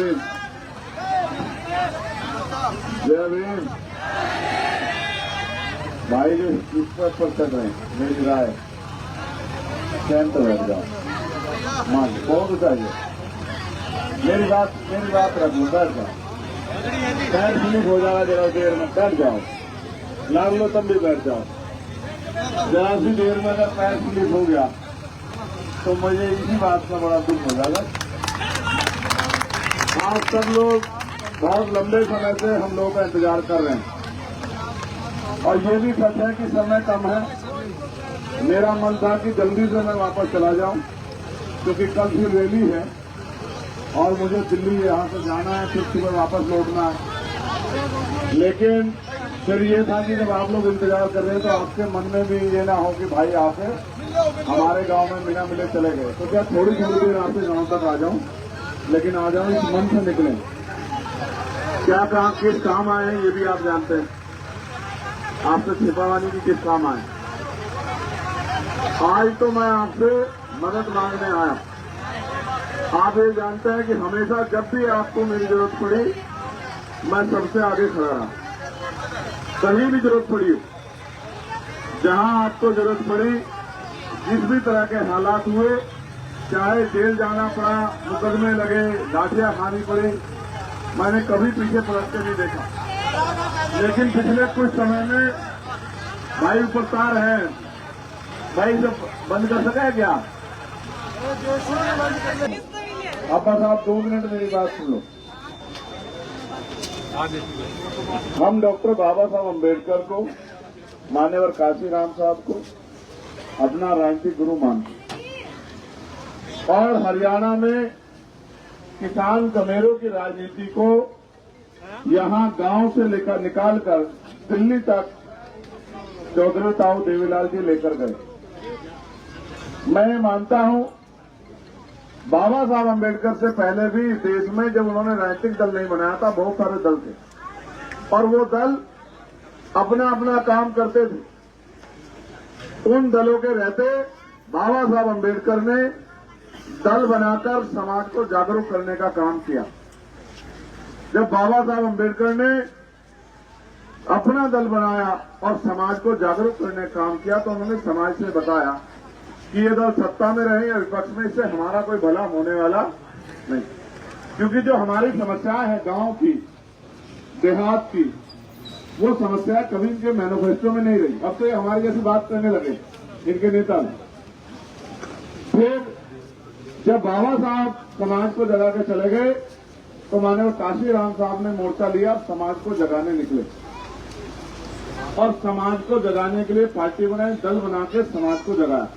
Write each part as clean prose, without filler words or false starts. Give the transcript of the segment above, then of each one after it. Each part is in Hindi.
भीम, जय भीम। भाई जो ईश्वर पर चल रहे हैं, मेरी राय शांत बैठ जाओ, मान बहुत चाहिए। मेरी बात रखो, बैठ जाओ। पैर स्लिप हो जाएगा जरा देर में, बैठ जाओ। लाग लो तब भी बैठ जाओ। जरा सी देर में अगर पैर स्लिप हो गया तो मुझे इसी बात का बड़ा दुख हो जाएगा। आप सब लोग बहुत लंबे समय से हम लोगों का इंतजार कर रहे हैं और ये भी सच है कि समय कम है। मेरा मन था कि जल्दी से मैं वापस चला जाऊं क्योंकि कल फिर रैली है और मुझे दिल्ली यहाँ से जाना है, फिर सुबह वापस लौटना है। लेकिन फिर ये था कि जब आप लोग इंतजार कर रहे हैं तो आपके मन में भी ये ना हो कि भाई आके हमारे गांव में बिना मिले चले गए, तो क्या थोड़ी देर आपके गांव तक आ जाऊं, लेकिन आ जाऊं इस मन से निकलें। क्या काम, किस काम आए हैं ये भी आप जानते हैं। आपसे छिपावानी की किस काम आए। आज तो मैं आपसे मदद मांगने आया। आप ये जानते हैं कि हमेशा जब भी आपको मेरी जरूरत पड़ी मैं सबसे आगे खड़ा रहा। कहीं भी जरूरत पड़ी हो, जहां आपको जरूरत पड़ी, जिस भी तरह के हालात हुए, चाहे जेल जाना पड़ा, मुकदमे लगे, लाठियां खानी पड़ी, मैंने कभी पीछे पलट के नहीं देखा। लेकिन पिछले कुछ समय में भाई उपस्तार है, भाई जब बंद कर सका है क्या? अब बस आप 2 मिनट मेरी बात सुन लो। हम डॉक्टर बाबा साहब अम्बेडकर को, मान्यवर काशीराम साहब को अपना राजनीतिक गुरु मानते और हरियाणा में किसान कमेरों की राजनीति को यहां गांव से लेकर निकालकर दिल्ली तक चौधरी ताऊ देवीलाल जी लेकर गए। मैं मानता हूं बाबा साहब अम्बेडकर से पहले भी देश में जब उन्होंने राजनीतिक दल नहीं बनाया था, बहुत सारे दल थे और वो दल अपना अपना काम करते थे। उन दलों के रहते बाबा साहब अम्बेडकर ने दल बनाकर समाज को जागरूक करने का काम किया। जब बाबा साहब अम्बेडकर ने अपना दल बनाया और समाज को जागरूक करने का काम किया तो उन्होंने समाज से बताया कि ये दल सत्ता में रहे या विपक्ष में, इससे हमारा कोई भला होने वाला नहीं, क्योंकि जो हमारी समस्याएं हैं गांव की, देहात की, वो समस्या कभी इनके मैनिफेस्टो में नहीं रही। अब तो ये हमारी जैसी बात करने लगे इनके नेता। फिर जब बाबा साहब समाज को जगा के चले गए तो माननीय काशीराम साहब ने मोर्चा लिया, समाज को जगाने निकले और समाज को जगाने के लिए पार्टी बनाई, दल बना के समाज को जगाया।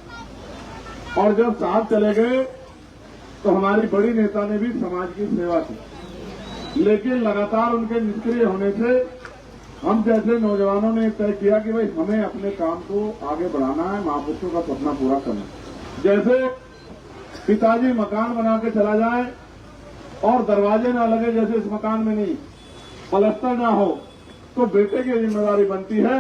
और जब साहब चले गए तो हमारी बड़ी नेता ने भी समाज की सेवा की, लेकिन लगातार उनके निष्क्रिय होने से हम जैसे नौजवानों ने तय किया कि भाई हमें अपने काम को आगे बढ़ाना है, महापुरुषों का सपना पूरा करना है। जैसे पिताजी मकान बना के चला जाए और दरवाजे ना लगे, जैसे इस मकान में नहीं, पलस्तर ना हो, तो बेटे की जिम्मेदारी बनती है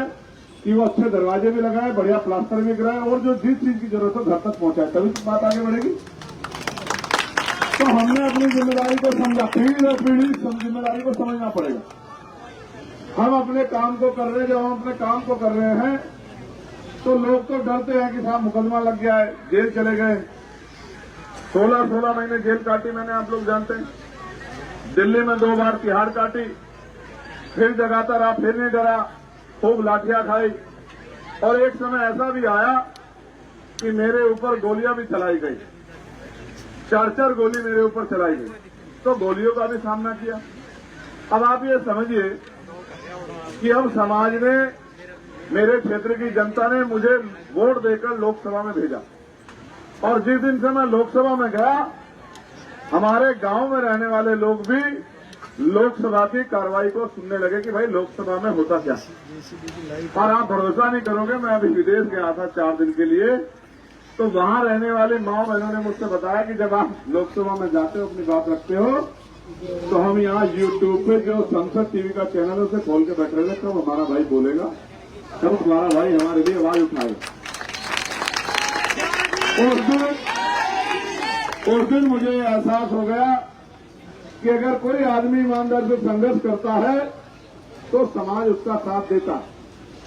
कि वो अच्छे दरवाजे भी लगाए, बढ़िया प्लास्टर भी कराए और जो जिस चीज की जरूरत हो घर तक पहुंचाए, तभी बात आगे बढ़ेगी। तो हमने अपनी जिम्मेदारी को समझा, पीढ़ी दर पीढ़ी जिम्मेदारी को समझना पड़ेगा। हम अपने काम को कर रहे हैं, जब हम अपने काम को कर रहे हैं तो लोग तो डरते हैं कि साहब मुकदमा लग गया है, जेल चले गए। 16 महीने जेल काटी मैंने, आप लोग जानते हैं। दिल्ली में 2 बार तिहाड़ काटी, फिर जगाता रहा, फिर नहीं डरा, खूब लाठियां खाई और एक समय ऐसा भी आया कि मेरे ऊपर गोलियां भी चलाई गई, 4 गोली मेरे ऊपर चलाई गई, तो गोलियों का भी सामना किया। अब आप ये समझिए कि अब समाज ने, मेरे क्षेत्र की जनता ने मुझे वोट देकर लोकसभा में भेजा और जिस दिन से मैं लोकसभा में गया, हमारे गांव में रहने वाले लोग भी लोकसभा की कार्रवाई को सुनने लगे कि भाई लोकसभा में होता क्या। और आप भरोसा नहीं करोगे, मैं अभी विदेश गया था 4 दिन के लिए, तो वहां रहने वाले माँ बहनों ने मुझसे बताया कि जब आप लोकसभा में जाते हो, अपनी बात रखते हो, तो हम यहाँ यूट्यूब पे जो संसद टीवी का चैनल है उसे खोल के बैठ रहे थे, कब हमारा भाई बोलेगा, कब तुम्हारा भाई हमारे लिए आवाज उठाएगा। उस दिन मुझे एहसास हो गया कि अगर कोई आदमी ईमानदार से संघर्ष करता है तो समाज उसका साथ देता है।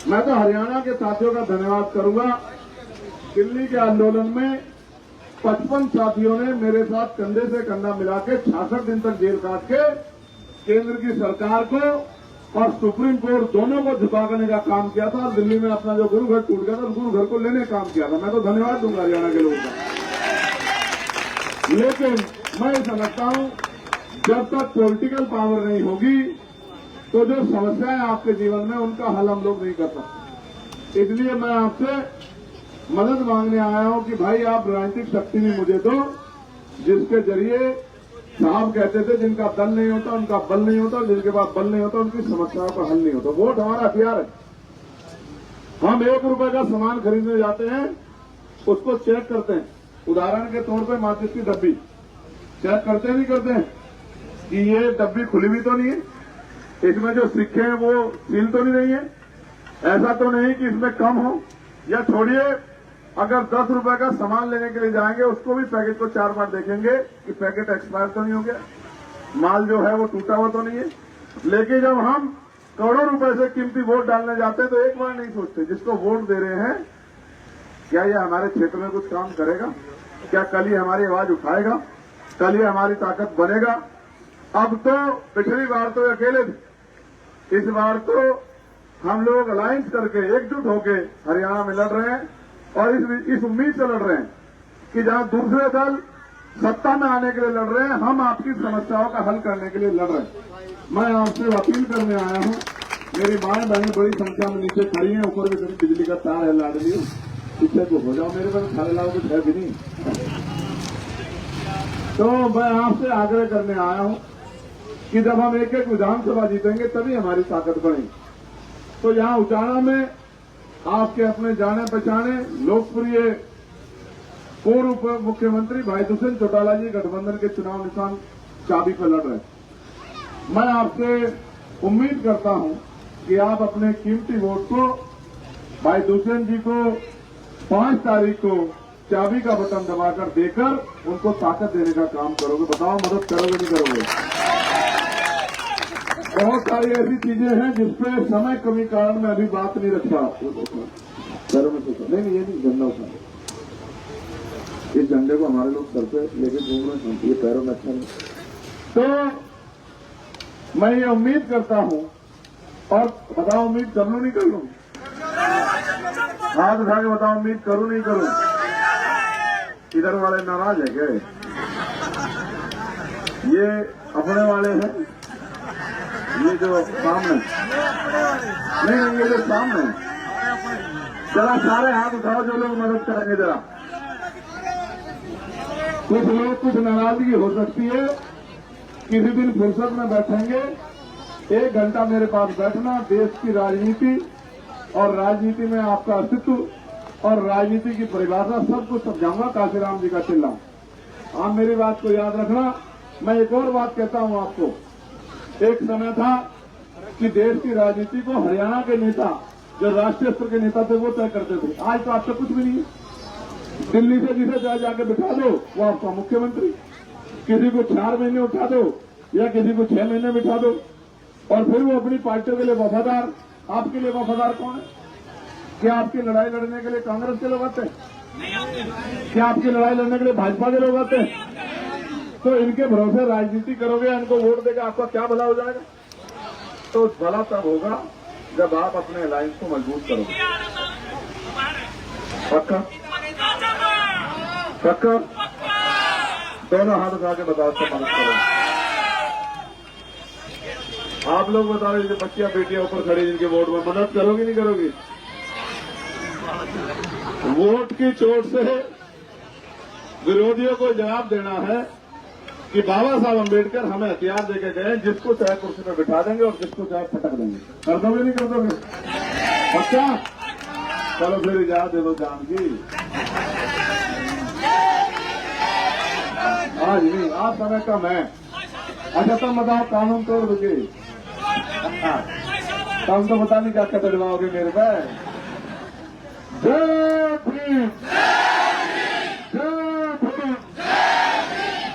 मैं तो हरियाणा के साथियों का धन्यवाद करूंगा। दिल्ली के आंदोलन में 55 साथियों ने मेरे साथ कंधे से कंधा मिला के 66 दिन तक जेल काट के केंद्र की सरकार को और सुप्रीम कोर्ट दोनों को झुका करने का काम किया था और दिल्ली में अपना जो गुरु घर टूट गया था उस गुरु घर को लेने का काम किया था। मैं तो धन्यवाद दूंगा हरियाणा के लोगों का। लेकिन मैं समझता हूं जब तक पॉलिटिकल पावर नहीं होगी तो जो समस्याएं आपके जीवन में उनका हल हम लोग नहीं कर सकते। इसलिए मैं आपसे मदद मांगने आया हूं कि भाई आप राजनीतिक शक्ति भी मुझे दो, जिसके जरिए साहब कहते थे जिनका दल नहीं होता उनका बल नहीं होता, जिनके पास बल नहीं होता उनकी समस्याओं का हल नहीं होता। वोट हमारा हथियार है। हम 1 रुपए का सामान खरीदने जाते हैं, उसको चेक करते हैं। उदाहरण के तौर पे माचिस की डब्बी चेक करते नहीं करते हैं कि ये डब्बी खुली भी तो नहीं है, इसमें जो सिक्के हैं वो सील तो नहीं रही है, ऐसा तो नहीं कि इसमें कम हो। या छोड़िए, अगर 10 रुपए का सामान लेने के लिए जाएंगे उसको भी पैकेट को 4 बार देखेंगे कि पैकेट एक्सपायर तो नहीं हो गया, माल जो है वो टूटा हुआ तो नहीं है। लेकिन जब हम करोड़ों रुपए से कीमती वोट डालने जाते हैं तो एक बार नहीं सोचते जिसको वोट दे रहे हैं क्या ये हमारे क्षेत्र में कुछ काम करेगा, क्या कल ही हमारी आवाज उठाएगा, कल ही हमारी ताकत बनेगा। अब तो पिछली बार तो अकेले थे, इस बार तो हम लोग अलायंस करके एकजुट होके हरियाणा में लड़ रहे हैं और इस उम्मीद से लड़ रहे हैं कि जहां दूसरे दल सत्ता में आने के लिए लड़ रहे हैं, हम आपकी समस्याओं का हल करने के लिए लड़ रहे हैं। मैं आपसे अपील करने आया हूं, मेरी माएं बहनें बड़ी संख्या में नीचे खड़ी हैं, ऊपर भी कभी बिजली का तार है लाडली, पीछे को हो जाओ, मेरे पास खाने लाओ कुछ है भी नहीं। तो मैं आपसे आग्रह करने आया हूं कि जब हम एक एक विधानसभा जीतेंगे तभी हमारी ताकत बढ़ेगी। तो यहां उचाना में आपके अपने जाने पहचाने लोकप्रिय पूर्व उप मुख्यमंत्री भाई दुष्यंत चौटाला जी गठबंधन के चुनाव निशान चाबी पर लड़ रहे हैं। मैं आपसे उम्मीद करता हूं कि आप अपने कीमती वोट को भाई दुष्यंत जी को 5 तारीख को चाबी का बटन दबाकर देकर उनको ताकत देने का काम करोगे। बताओ मदद करोगे नहीं करोगे? बहुत सारी ऐसी चीजें हैं जिसपे समय कमी कारण मैं अभी बात नहीं रख पा पैरों में सोचा नहीं ये नहीं झंडा उठा, इस झंडे को हमारे लोग सर पे लेके घूम रहे हैं, ये पैरों में अच्छा नहीं। तो मैं ये उम्मीद करता हूं और बताओ उम्मीद कर लूं नहीं कर लूं? हाथ उठा के बताओ उम्मीद करूं नहीं करूं? इधर वाले नाराज है क्या? ये अपने वाले हैं, ये जो सामने नहीं ये जो सामने, जरा सारे हाथ उठाओ जो लोग मदद करेंगे। जरा कुछ लोग कुछ नाराजगी हो सकती है, किसी दिन फुर्सत में बैठेंगे, 1 घंटा मेरे पास बैठना, देश की राजनीति और राजनीति में आपका अस्तित्व और राजनीति की परिभाषा सब कुछ समझाऊंगा। काशीराम जी का चिल्ला, आप मेरी बात को याद रखना। मैं एक और बात कहता हूं आपको, एक समय था कि देश की राजनीति को हरियाणा के नेता जो राष्ट्रीय स्तर के नेता थे वो तय करते थे। आज तो आपसे कुछ भी नहीं है। दिल्ली से जिसे चाहे जाके बिठा दो वो आपका मुख्यमंत्री, किसी को 4 महीने उठा दो या किसी को 6 महीने बिठा दो और फिर वो अपनी पार्टियों के लिए वफादार। आपके लिए वफादार कौन है? क्या आपकी लड़ाई लड़ने के लिए कांग्रेस के लोग आते हैं? क्या आपकी लड़ाई लड़ने के लिए भाजपा के लोग आते हैं? तो इनके भरोसे राजनीति करोगे, इनको वोट देकर आपका क्या भला हो जाएगा? तो भला तब होगा जब आप अपने अलायंस को मजबूत करोगे। पक्का? पक्का? दोनों हाथ उठा के बताओ तो मदद करोगे। आप लोग बता रहे बच्चियां बेटियां ऊपर खड़ी जिनके वोट में मदद करोगी नहीं करोगी? वोट की चोट से विरोधियों को जवाब देना है कि बाबा साहब अम्बेडकर हमें हथियार देके गए, जिसको चाहे कुर्सी पर बिठा देंगे और जिसको चाहे फटक देंगे। कर दोगे नहीं कर दोगे? पक्का? चलो फिर इजाजत दे दो जान की। आज नहीं, आज समय कम है। अच्छा तुम बताओ कानून तोड़ दोगे? तुम तो बता नहीं क्या कटवाओगे मेरे पे। जय भीम, जय भीम,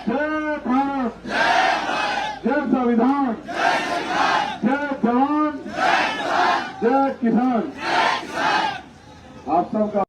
जय भारत, जय किसान। आप सबका